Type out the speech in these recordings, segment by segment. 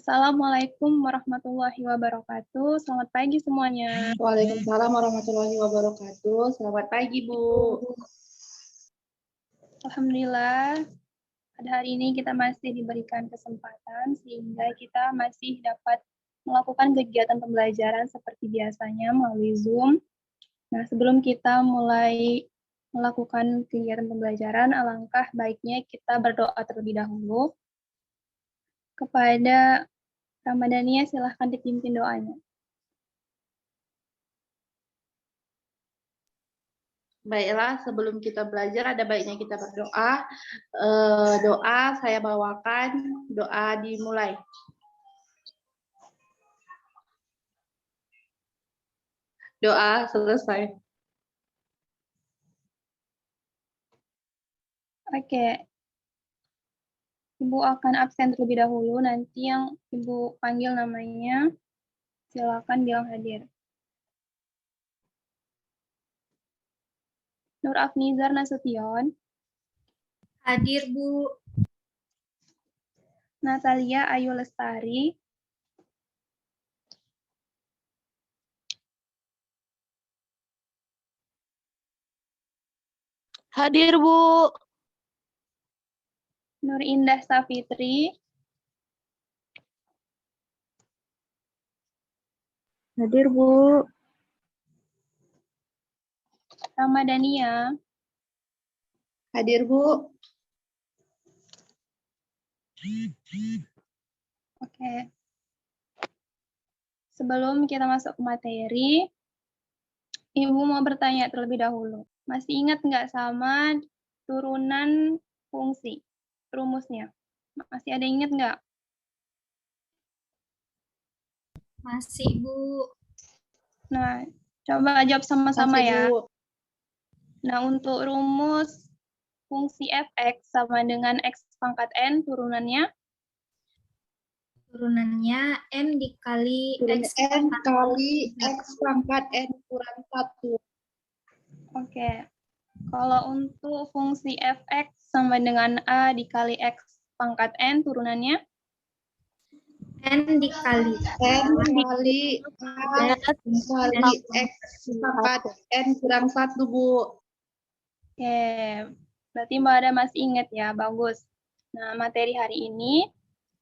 Assalamualaikum warahmatullahi wabarakatuh. Selamat pagi semuanya. Waalaikumsalam warahmatullahi wabarakatuh. Selamat pagi, Bu. Alhamdulillah, pada hari ini kita masih diberikan kesempatan sehingga kita masih dapat melakukan kegiatan pembelajaran seperti biasanya melalui Zoom. Nah, sebelum kita mulai melakukan kegiatan pembelajaran, alangkah baiknya kita berdoa terlebih dahulu. Kepada Ramadhania, silahkan dipimpin doanya. Baiklah, sebelum kita belajar ada baiknya kita berdoa. Doa saya bawakan, doa dimulai. Doa selesai. Oke. Ibu akan absen terlebih dahulu, nanti yang Ibu panggil namanya, silakan bilang hadir. Nur Afnizar Nasution. Hadir, Bu. Natalia Ayu Lestari. Hadir, Bu. Nur Indah Safitri. Hadir, Bu. Ramadhania. Hadir, Bu. Oke. Sebelum kita masuk ke materi, Ibu mau bertanya terlebih dahulu. Masih ingat nggak sama turunan fungsi, rumusnya? Masih ada ingat nggak? Masih, Bu. Nah, coba jawab sama-sama ya. Bu. Nah, untuk rumus fungsi fx sama dengan x pangkat n, turunannya? Turunannya M dikali X N kali X pangkat N kurang 1. Oke. Kalau untuk fungsi fx sama dengan A dikali x pangkat n, turunannya? N dikali N kali A kali X pangkat N kurang 1, Bu. Oke. Berarti Mbak Ada masih ingat ya, bagus. Nah, materi hari ini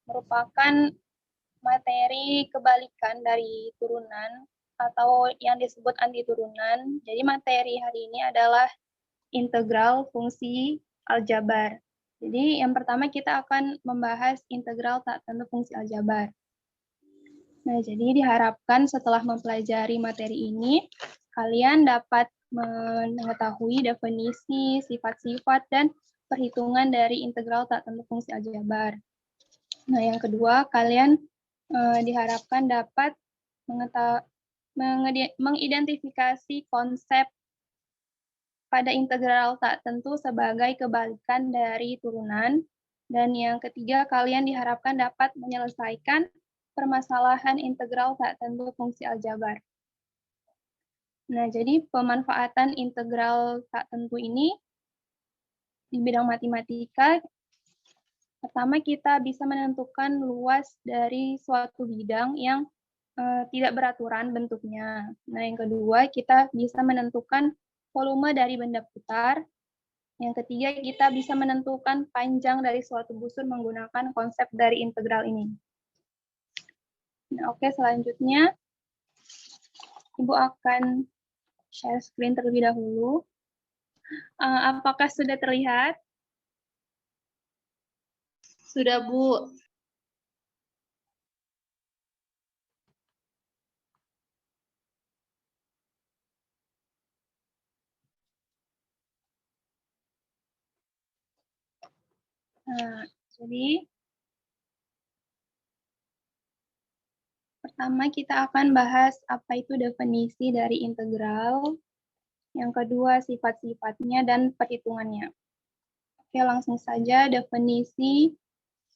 merupakan materi kebalikan dari turunan atau yang disebut anti turunan. Jadi materi hari ini adalah integral fungsi aljabar. Jadi yang pertama kita akan membahas integral tak tentu fungsi aljabar. Nah, jadi diharapkan setelah mempelajari materi ini, kalian dapat mengetahui definisi, sifat-sifat, dan perhitungan dari integral tak tentu fungsi aljabar. Nah, yang kedua, kalian diharapkan dapat mengidentifikasi konsep pada integral tak tentu sebagai kebalikan dari turunan. Dan yang ketiga, kalian diharapkan dapat menyelesaikan permasalahan integral tak tentu fungsi aljabar. Nah, jadi pemanfaatan integral tak tentu ini di bidang matematika, pertama kita bisa menentukan luas dari suatu bidang yang tidak beraturan bentuknya. Nah, yang kedua, kita bisa menentukan volume dari benda putar. Yang ketiga, kita bisa menentukan panjang dari suatu busur menggunakan konsep dari integral ini. Nah, oke, selanjutnya Ibu akan share screen terlebih dahulu. Apakah sudah terlihat? Sudah, Bu. Nah, jadi pertama kita akan bahas apa itu definisi dari integral. Yang kedua, sifat-sifatnya dan perhitungannya. Oke, langsung saja definisi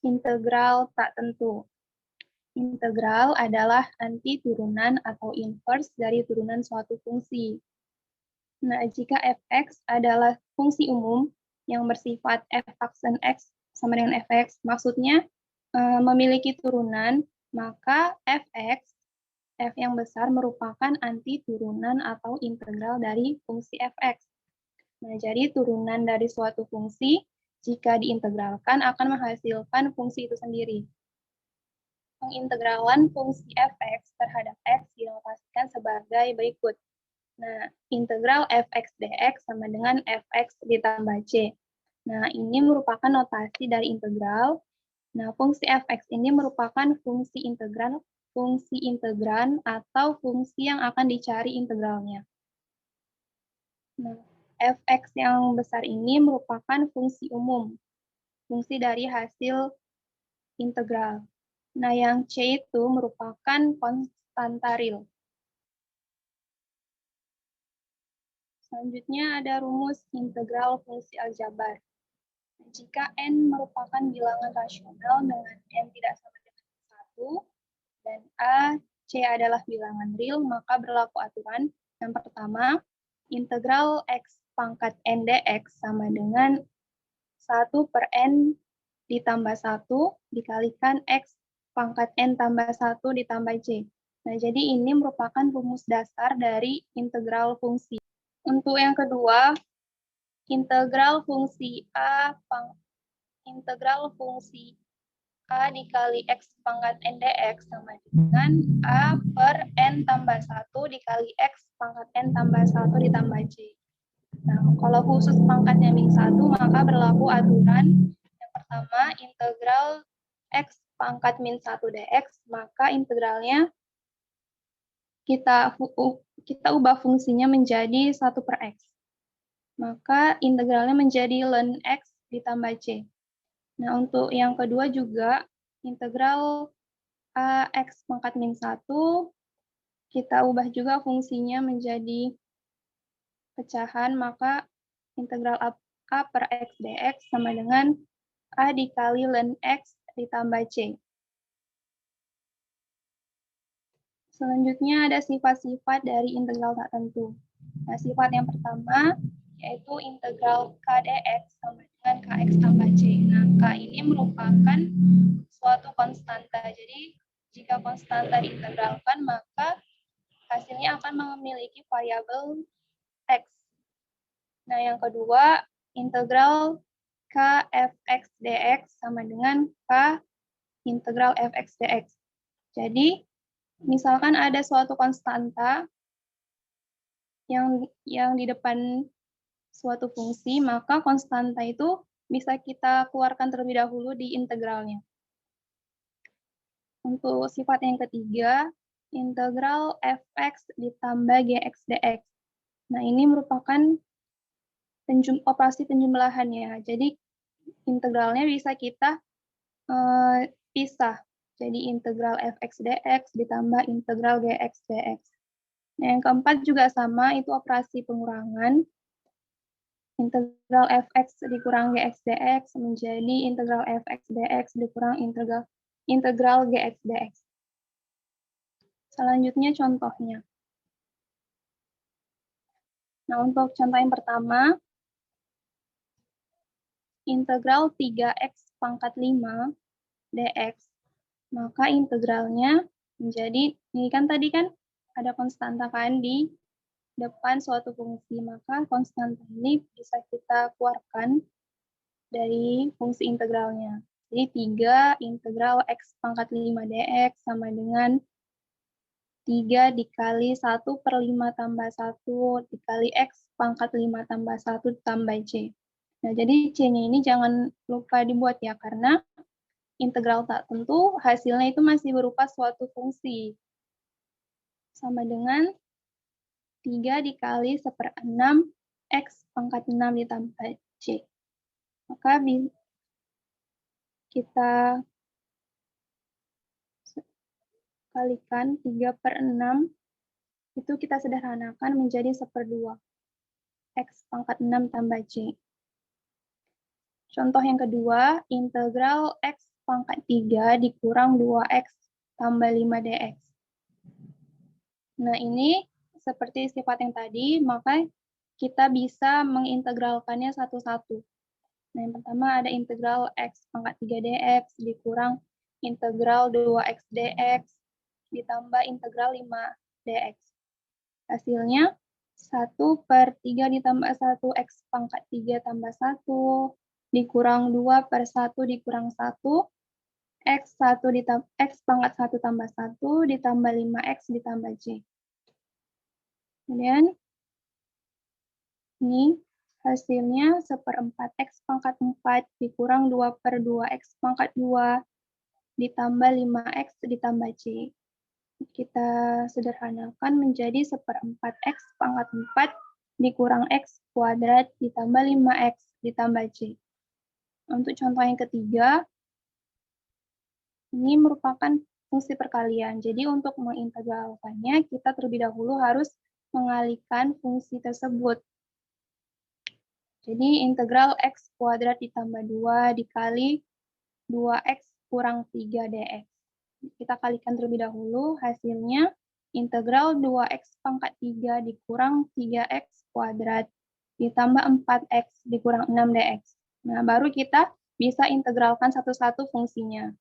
integral tak tentu. Integral adalah anti turunan atau inverse dari turunan suatu fungsi. Nah, jika fx adalah fungsi umum yang bersifat f aksen x sama dengan fx, maksudnya memiliki turunan maka fx, f yang besar merupakan antiturunan atau integral dari fungsi fx. Nah, jadi turunan dari suatu fungsi jika diintegralkan akan menghasilkan fungsi itu sendiri. Pengintegralan fungsi fx terhadap x dinotasikan sebagai berikut. Nah, integral fx dx sama dengan fx ditambah c. Nah, ini merupakan notasi dari integral. Nah, fungsi fx ini merupakan fungsi integran atau fungsi yang akan dicari integralnya. Nah, fx yang besar ini merupakan fungsi umum, fungsi dari hasil integral. Nah, yang C itu merupakan konstanta real. Selanjutnya ada rumus integral fungsi aljabar. Jika n merupakan bilangan rasional dengan n tidak sama dengan 1, dan A, C adalah bilangan real, maka berlaku aturan. Yang pertama, integral x pangkat n dx sama dengan 1 per n ditambah 1 dikalikan x pangkat n tambah 1 ditambah c. Nah, jadi ini merupakan rumus dasar dari integral fungsi. Untuk yang kedua, integral fungsi A dikali x pangkat n dx sama dengan A per n tambah 1 dikali x pangkat n tambah 1 ditambah c. Nah, kalau khusus pangkatnya min 1, maka berlaku aturan. Yang pertama, integral x pangkat min 1 dx, maka integralnya kita ubah fungsinya menjadi 1 per x. Maka integralnya menjadi ln x ditambah c. Nah, untuk yang kedua juga, integral x pangkat min 1, kita ubah juga fungsinya menjadi pecahan, maka integral a per x dx sama dengan a dikali ln x ditambah c. Selanjutnya ada sifat-sifat dari integral tak tentu. Nah, sifat yang pertama yaitu integral k dx sama dengan kx tambah c. Nah, k ini merupakan suatu konstanta. Jadi, jika konstanta diintegralkan, maka hasilnya akan memiliki variabel x. Nah, yang kedua, integral k fx dx sama dengan k integral fx dx. Jadi, misalkan ada suatu konstanta yang di depan suatu fungsi, maka konstanta itu bisa kita keluarkan terlebih dahulu di integralnya. Untuk sifat yang ketiga, integral fx ditambah gx dx. Nah, ini merupakan operasi penjumlahan ya. Jadi, integralnya bisa kita pisah. Jadi, integral fx dx ditambah integral gx dx. Nah, yang keempat juga sama, itu operasi pengurangan. Integral fx dikurang gx dx menjadi integral fx dx dikurang integral gx dx. Selanjutnya contohnya. Nah, untuk contoh yang pertama, integral 3x pangkat 5 dx, maka integralnya menjadi, ini kan tadi kan ada konstanta kan di depan suatu fungsi, maka konstanta ini bisa kita keluarkan dari fungsi integralnya. Jadi 3 integral x pangkat 5 dx sama dengan 3 dikali 1 per 5 tambah 1 dikali x pangkat 5 tambah 1 tambah c. Nah, jadi c-nya ini jangan lupa dibuat ya, karena integral tak tentu hasilnya itu masih berupa suatu fungsi. Sama dengan 3 dikali 1/6 x pangkat 6 ditambah c. Maka kita kalikan 3/6, itu kita sederhanakan menjadi 1/2 x pangkat 6 tambah c. Contoh yang kedua, integral x pangkat 3 dikurang 2x tambah 5 dx. Nah, ini seperti sifat yang tadi, maka kita bisa mengintegralkannya satu-satu. Nah, yang pertama ada integral x pangkat 3 dx dikurang integral 2x dx ditambah integral 5 dx. Hasilnya 1/3 ditambah 1x pangkat 3 tambah 1 dikurang 2/1 dikurang 1 x1 ditambah x pangkat 1 tambah 1 ditambah 5x ditambah j. Kemudian ini hasilnya 1/4 x pangkat 4 dikurang 2/2x pangkat 2 ditambah 5x ditambah j. Kita sederhanakan menjadi 1/4 x pangkat 4 dikurang x kuadrat ditambah 5x ditambah j. Untuk contoh yang ketiga, ini merupakan fungsi perkalian. Jadi untuk mengintegralkannya, kita terlebih dahulu harus mengalihkan fungsi tersebut. Jadi integral x kuadrat ditambah 2 dikali 2x kurang 3 dx. Kita kalikan terlebih dahulu, hasilnya integral 2x pangkat 3 dikurang 3x kuadrat ditambah 4x dikurang 6 dx. Nah, baru kita bisa integralkan satu-satu fungsinya.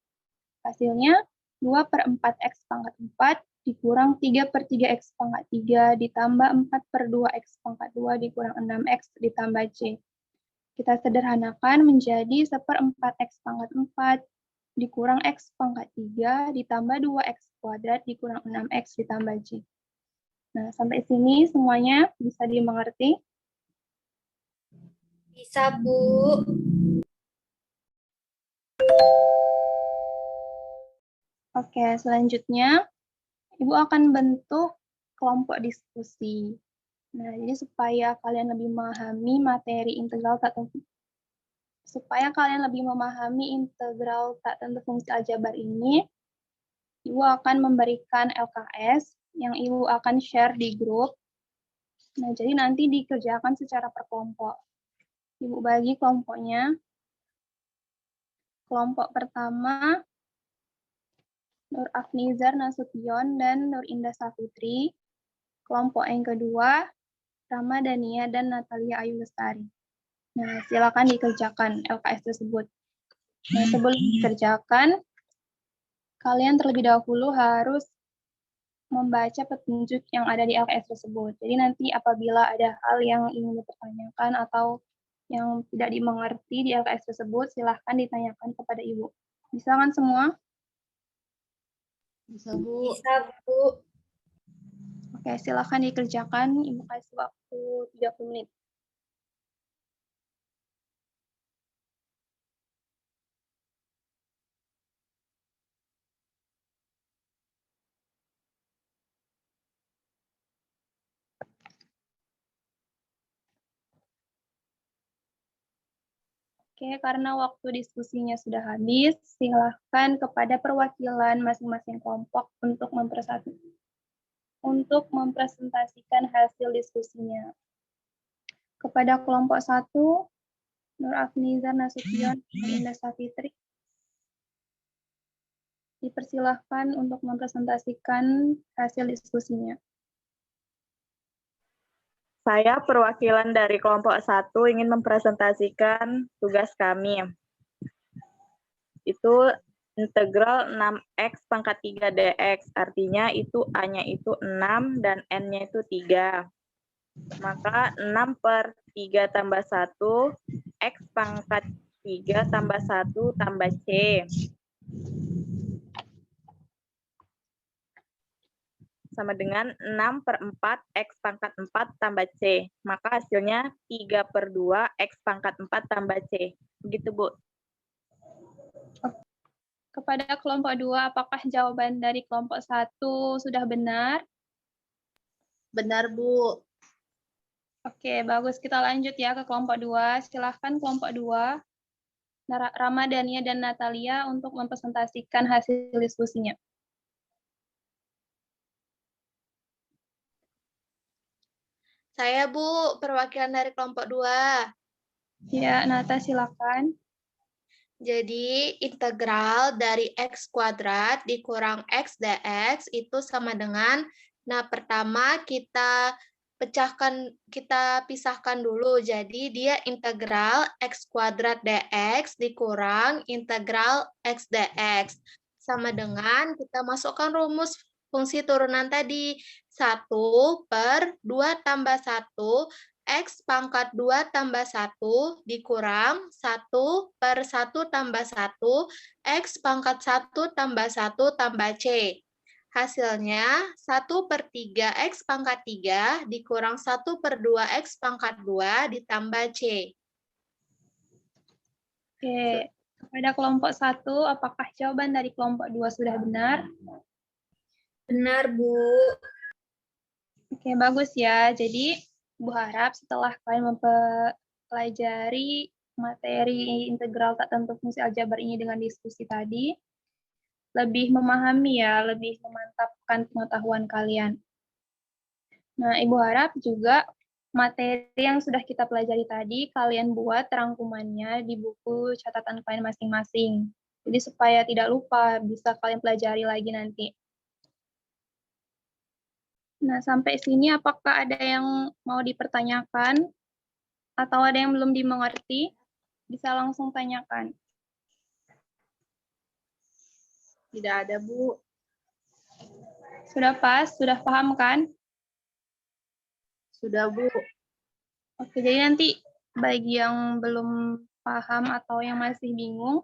Hasilnya 2/4x pangkat 4 dikurang 3/3x pangkat 3 ditambah 4/2x pangkat 2 dikurang 6x ditambah j. Kita sederhanakan menjadi 1/4x pangkat 4 dikurang x pangkat 3 ditambah 2x kuadrat dikurang 6x ditambah j. Nah, sampai sini semuanya bisa dimengerti? Bisa, Bu. Oke, selanjutnya Ibu akan bentuk kelompok diskusi. Nah, jadi supaya kalian lebih memahami materi integral tak tentu, fungsi aljabar ini, Ibu akan memberikan LKS yang Ibu akan share di grup. Nah, jadi nanti dikerjakan secara per kelompok. Ibu bagi kelompoknya. Kelompok pertama, Nur Afnizar Nasution dan Nur Indah Safitri. Kelompok yang kedua, Rama Dania dan Natalia Ayu Lestari. Nah, silakan dikerjakan LKS tersebut. Nah, sebelum dikerjakan, kalian terlebih dahulu harus membaca petunjuk yang ada di LKS tersebut. Jadi nanti apabila ada hal yang ingin dipertanyakan atau yang tidak dimengerti di LKS tersebut, silahkan ditanyakan kepada Ibu. Bisa kan semua? Bisa, Bu. Bisa, Bu. Oke, silahkan dikerjakan. Ibu kasih waktu 30 menit. Oke, karena waktu diskusinya sudah habis, silahkan kepada perwakilan masing-masing kelompok untuk mempresentasikan hasil diskusinya. Kepada kelompok 1, Nur Afnizar Nasution dan Indah Safitri, dipersilahkan untuk mempresentasikan hasil diskusinya. Saya perwakilan dari kelompok 1 ingin mempresentasikan tugas kami. Itu integral 6x pangkat 3 dx, artinya itu A-nya itu 6 dan N-nya itu 3. Maka 6/3 tambah 1, x pangkat 3 tambah 1 tambah C. Sama dengan 6/4 x pangkat 4 tambah C. Maka hasilnya 3/2 x pangkat 4 tambah C. Begitu, Bu. Kepada kelompok 2, apakah jawaban dari kelompok 1 sudah benar? Benar, Bu. Oke, bagus. Kita lanjut ya ke kelompok 2. Silahkan kelompok 2, Rama, Dania, dan Natalia untuk mempresentasikan hasil diskusinya. Saya, Bu, perwakilan dari kelompok 2. Ya, Nata, silakan. Jadi, integral dari x kuadrat dikurang x dx itu sama dengan, nah pertama kita pisahkan dulu. Jadi, dia integral x kuadrat dx dikurang integral x dx. sama dengan kita masukkan rumus fungsi turunan tadi. 1 per 2 tambah 1, X pangkat 2 tambah 1 dikurang 1 per 1 tambah 1, X pangkat 1 tambah 1 tambah C. Hasilnya 1 per 3 X pangkat 3 dikurang 1 per 2 X pangkat 2 ditambah C. Oke, kepada kelompok 1, apakah jawaban dari kelompok 2 sudah benar? Benar, Bu. Oke, bagus ya. Jadi, Ibu harap setelah kalian mempelajari materi integral tak tentu fungsi aljabar ini dengan diskusi tadi, lebih memahami ya, lebih memantapkan pengetahuan kalian. Nah, Ibu harap juga materi yang sudah kita pelajari tadi, kalian buat rangkumannya di buku catatan kalian masing-masing. Jadi supaya tidak lupa, bisa kalian pelajari lagi nanti. Nah, sampai sini apakah ada yang mau dipertanyakan? Atau ada yang belum dimengerti? Bisa langsung tanyakan. Tidak ada, Bu. Sudah pas? Sudah paham kan? Sudah, Bu. Oke, jadi nanti bagi yang belum paham atau yang masih bingung,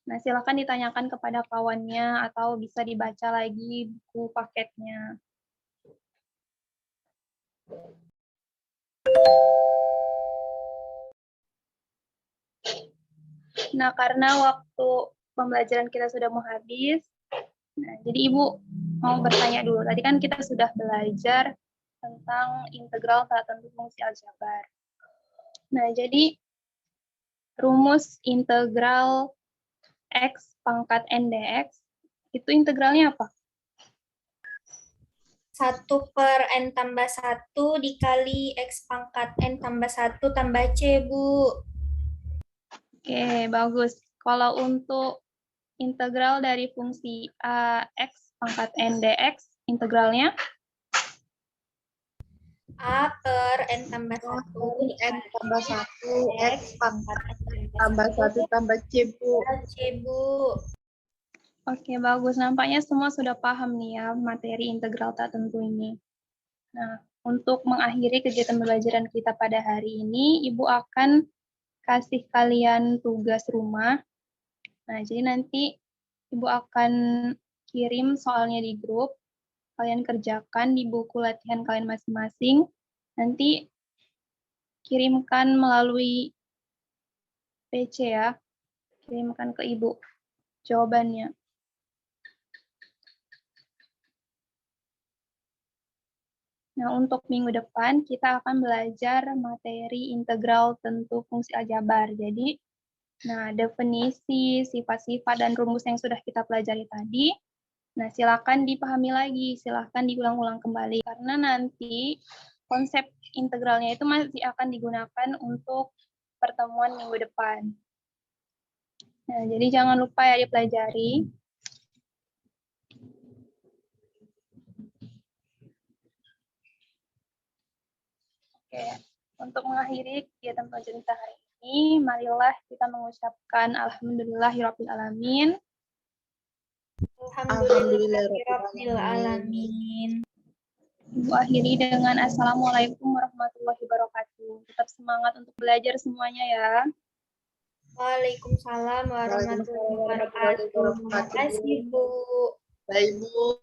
nah silakan ditanyakan kepada kawannya atau bisa dibaca lagi buku paketnya. Nah, karena waktu pembelajaran kita sudah mau habis, nah, jadi Ibu mau bertanya dulu. Tadi kan kita sudah belajar tentang integral tak tentu fungsi aljabar. Nah, jadi rumus integral X pangkat N dx, itu integralnya apa? 1 per N tambah 1 dikali X pangkat N tambah 1 tambah C, Bu. Oke, bagus. Kalau untuk integral dari fungsi X pangkat N dx, integralnya? A per N tambah 1 N tambah 1, X pangkat N tambah 1 tambah C, Bu. C, Bu. Oke, bagus. Nampaknya semua sudah paham nih ya materi integral tak tentu ini. Nah, untuk mengakhiri kegiatan pembelajaran kita pada hari ini, Ibu akan kasih kalian tugas rumah. Nah, jadi nanti Ibu akan kirim soalnya di grup. Kalian kerjakan di buku latihan kalian masing-masing. Nanti kirimkan melalui PC ya. Kirimkan ke Ibu jawabannya. Nah, untuk minggu depan kita akan belajar materi integral tentu fungsi aljabar. Jadi, nah definisi, sifat-sifat, dan rumus yang sudah kita pelajari tadi, nah silakan dipahami lagi, silakan diulang-ulang kembali. Karena nanti konsep integralnya itu masih akan digunakan untuk pertemuan minggu depan. Nah, jadi jangan lupa ya dipelajari. Oke, untuk mengakhiri kegiatan pelajaran kita hari ini, marilah kita mengucapkan alhamdulillahirrabbilalamin. Alhamdulillahirrabbilalamin. Ibu akhiri dengan assalamualaikum warahmatullahi wabarakatuh. Tetap semangat untuk belajar semuanya ya. Waalaikumsalam warahmatullahi wabarakatuh. Terima kasih, Bu. Baik, Bu.